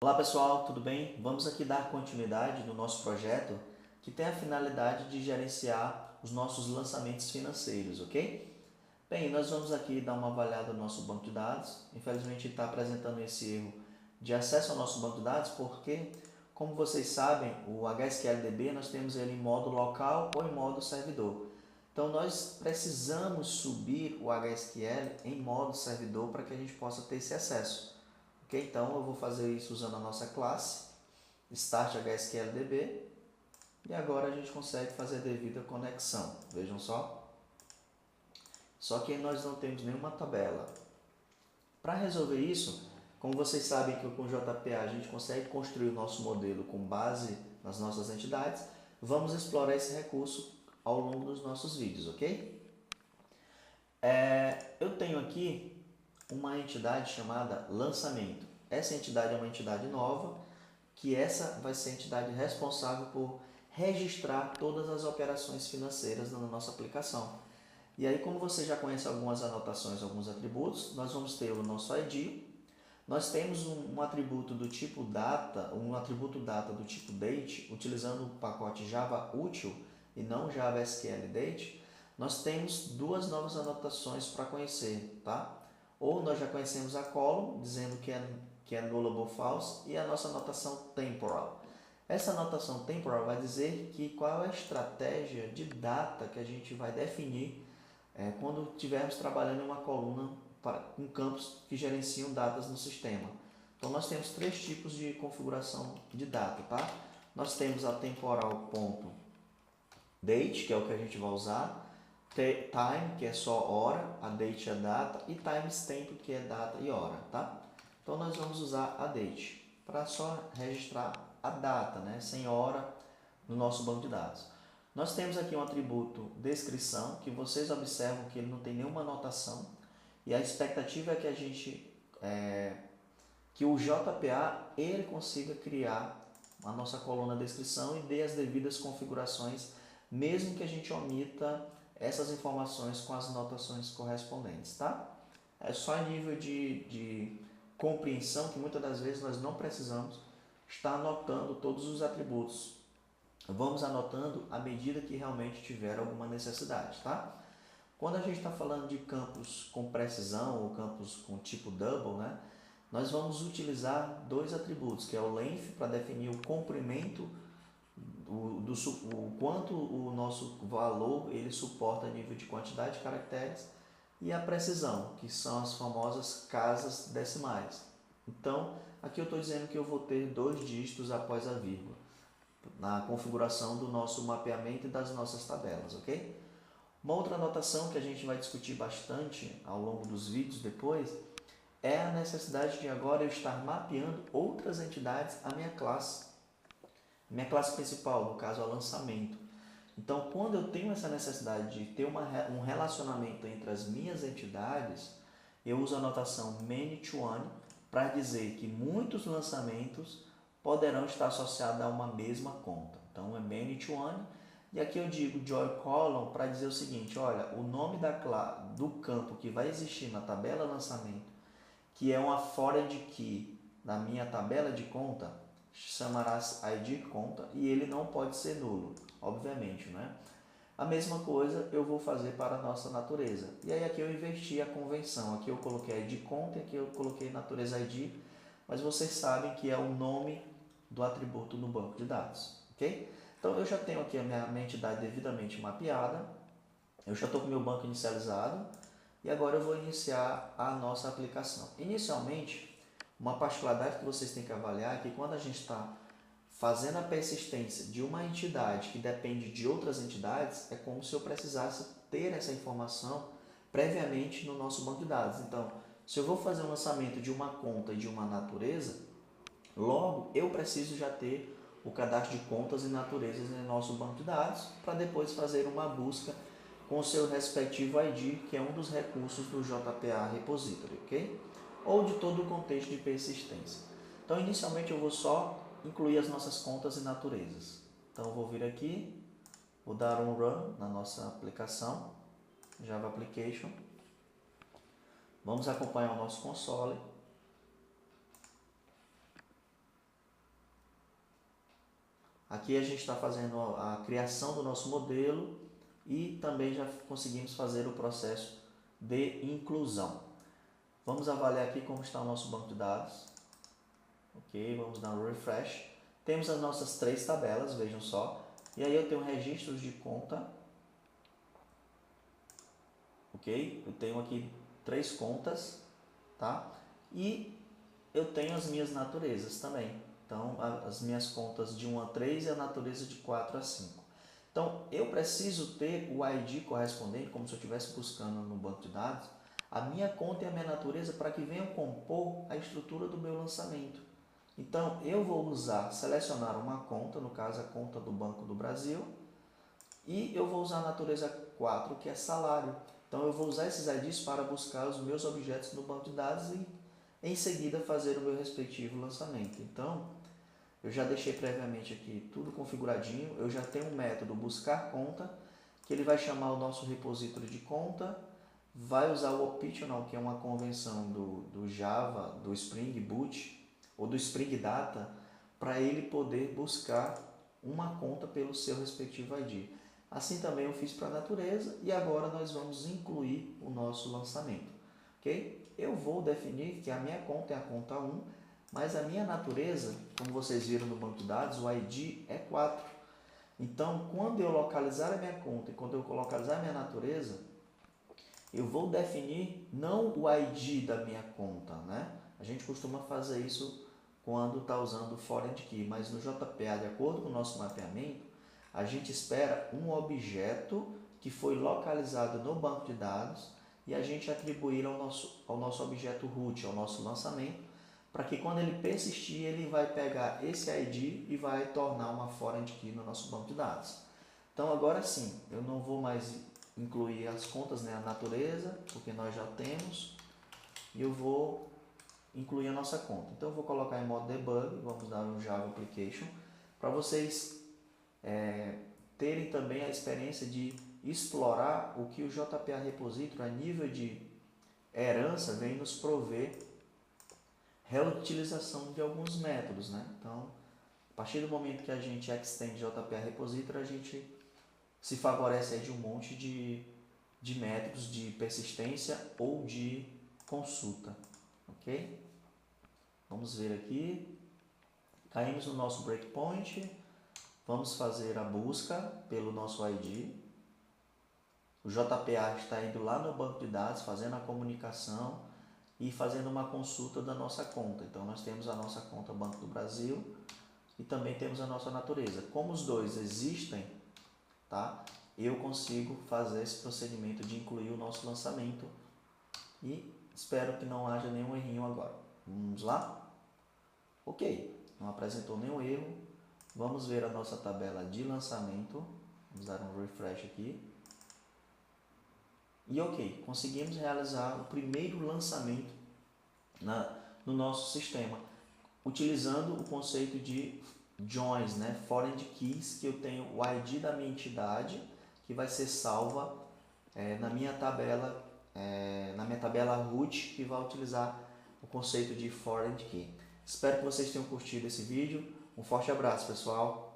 Olá pessoal, tudo bem? Vamos aqui dar continuidade no nosso projeto que tem a finalidade de gerenciar os nossos lançamentos financeiros, ok? Bem, nós vamos aqui dar uma avaliada no nosso banco de dados. Infelizmente está apresentando esse erro de acesso ao nosso banco de dados porque, como vocês sabem, o HSQLDB nós temos ele em modo local ou em modo servidor. Então nós precisamos subir o HSQL em modo servidor para que a gente possa ter esse acesso. Ok? Então eu vou fazer isso usando a nossa classe Start HSQLDB e agora a gente consegue fazer a devida conexão. Vejam só. Só que nós não temos nenhuma tabela. Para resolver isso, como vocês sabem que com o JPA a gente consegue construir o nosso modelo com base nas nossas entidades, vamos explorar esse recurso ao longo dos nossos vídeos, ok? Eu tenho aqui uma entidade chamada lançamento. Essa entidade é uma entidade nova, que essa vai ser a entidade responsável por registrar todas as operações financeiras na nossa aplicação. E aí, como você já conhece algumas anotações, alguns atributos, nós vamos ter o nosso ID, nós temos um atributo do tipo data, um atributo data do tipo date, utilizando o pacote Java Util e não Java SQL Date. Nós temos duas novas anotações para conhecer, tá? Ou nós já conhecemos a column, dizendo que é nullable false, e a nossa anotação temporal. Essa anotação temporal vai dizer que qual é a estratégia de data que a gente vai definir quando estivermos trabalhando em uma coluna com campos que gerenciam datas no sistema. Então nós temos três tipos de configuração de data, tá? Nós temos a temporal.date, que é o que a gente vai usar, time, que é só hora, a date é data, e timestamp, que é data e hora, tá? Então nós vamos usar a date para só registrar a data, né, sem hora, no nosso banco de dados. Nós temos aqui um atributo descrição, que vocês observam que ele não tem nenhuma anotação, e a expectativa é que a gente, que o JPA ele consiga criar a nossa coluna descrição e dê as devidas configurações, mesmo que a gente omita essas informações com as anotações correspondentes, tá? É só em nível de compreensão que muitas das vezes nós não precisamos estar anotando todos os atributos. Vamos anotando à medida que realmente tiver alguma necessidade, tá? Quando a gente está falando de campos com precisão ou campos com tipo double, né, nós vamos utilizar dois atributos, que é o length para definir o comprimento, o quanto o nosso valor ele suporta a nível de quantidade de caracteres, e a precisão, que são as famosas casas decimais. Então, aqui eu estou dizendo que eu vou ter 2 dígitos após a vírgula na configuração do nosso mapeamento e das nossas tabelas, ok? Uma outra anotação que a gente vai discutir bastante ao longo dos vídeos depois é a necessidade de agora eu estar mapeando outras entidades à minha classe. Minha classe principal, no caso, é o lançamento. Então, quando eu tenho essa necessidade de ter um relacionamento entre as minhas entidades, eu uso a notação many-to-one para dizer que muitos lançamentos poderão estar associados a uma mesma conta. Então, é many-to-one. E aqui eu digo join column para dizer o seguinte, olha, o nome do campo que vai existir na tabela lançamento, que é uma foreign key na minha tabela de conta, chamará-se ID conta e ele não pode ser nulo, obviamente, né? A mesma coisa eu vou fazer para a nossa natureza. E aí aqui eu inverti a convenção. Aqui eu coloquei ID conta e aqui eu coloquei natureza ID, mas vocês sabem que é o nome do atributo no banco de dados, ok? Então eu já tenho aqui a minha entidade devidamente mapeada, eu já estou com o meu banco inicializado e agora eu vou iniciar a nossa aplicação. Inicialmente, uma particularidade que vocês têm que avaliar é que quando a gente está fazendo a persistência de uma entidade que depende de outras entidades, é como se eu precisasse ter essa informação previamente no nosso banco de dados. Então, se eu vou fazer um lançamento de uma conta e de uma natureza, logo eu preciso já ter o cadastro de contas e naturezas no nosso banco de dados para depois fazer uma busca com o seu respectivo ID, que é um dos recursos do JPA Repository, ok? Ou de todo o contexto de persistência. Então, inicialmente eu vou só incluir as nossas contas e naturezas. Então, eu vou vir aqui, vou dar um run na nossa aplicação, Java Application. Vamos acompanhar o nosso console. Aqui a gente está fazendo a criação do nosso modelo e também já conseguimos fazer o processo de inclusão. Vamos avaliar aqui como está o nosso banco de dados. Ok, vamos dar um refresh. Temos as nossas 3 tabelas, vejam só. E aí eu tenho registros de conta. Ok, eu tenho aqui 3 contas, tá? E eu tenho as minhas naturezas também. Então, as minhas contas de 1 a 3 e a natureza de 4 a 5. Então, eu preciso ter o ID correspondente, como se eu estivesse buscando no banco de dados, a minha conta e a minha natureza para que venham compor a estrutura do meu lançamento. Então, eu vou selecionar uma conta, no caso a conta do Banco do Brasil, e eu vou usar a natureza 4, que é salário. Então, eu vou usar esses IDs para buscar os meus objetos no banco de dados e, em seguida, fazer o meu respectivo lançamento. Então, eu já deixei previamente aqui tudo configuradinho. Eu já tenho um método buscar conta, que ele vai chamar o nosso repositório de conta, vai usar o optional, que é uma convenção do Java, do Spring Boot ou do Spring Data, para ele poder buscar uma conta pelo seu respectivo ID. Assim também eu fiz para a natureza e agora nós vamos incluir o nosso lançamento. Ok? Eu vou definir que a minha conta é a conta 1, mas a minha natureza, como vocês viram no banco de dados, o ID é 4. Então, quando eu localizar a minha conta e quando eu localizar a minha natureza, eu vou definir não o ID da minha conta, né? A gente costuma fazer isso quando está usando o foreign key, mas no JPA, de acordo com o nosso mapeamento, a gente espera um objeto que foi localizado no banco de dados e a gente atribuir ao nosso objeto root, ao nosso lançamento, para que quando ele persistir, ele vai pegar esse ID e vai tornar uma foreign key no nosso banco de dados. Então agora sim, eu não vou mais incluir as contas, né, a natureza, porque nós já temos, e eu vou incluir a nossa conta. Então eu vou colocar em modo debug, vamos dar um Java Application, para vocês terem também a experiência de explorar o que o JPA Repository, a nível de herança, vem nos prover reutilização de alguns métodos, né? Então, a partir do momento que a gente extende JPA Repository, a gente se favorece aí de um monte de métodos de persistência ou de consulta, ok? Vamos ver aqui, caímos no nosso breakpoint, vamos fazer a busca pelo nosso ID, o JPA está indo lá no banco de dados, fazendo a comunicação e fazendo uma consulta da nossa conta. Então, nós temos a nossa conta Banco do Brasil e também temos a nossa natureza. Como os dois existem, tá? Eu consigo fazer esse procedimento de incluir o nosso lançamento e espero que não haja nenhum errinho agora. Vamos lá? Ok, não apresentou nenhum erro. Vamos ver a nossa tabela de lançamento. Vamos dar um refresh aqui. E ok, conseguimos realizar o primeiro lançamento no nosso sistema, utilizando o conceito de joins, né? Foreign keys, que eu tenho o ID da minha entidade, que vai ser salva na minha tabela root, que vai utilizar o conceito de foreign key. Espero que vocês tenham curtido esse vídeo. Um forte abraço, pessoal!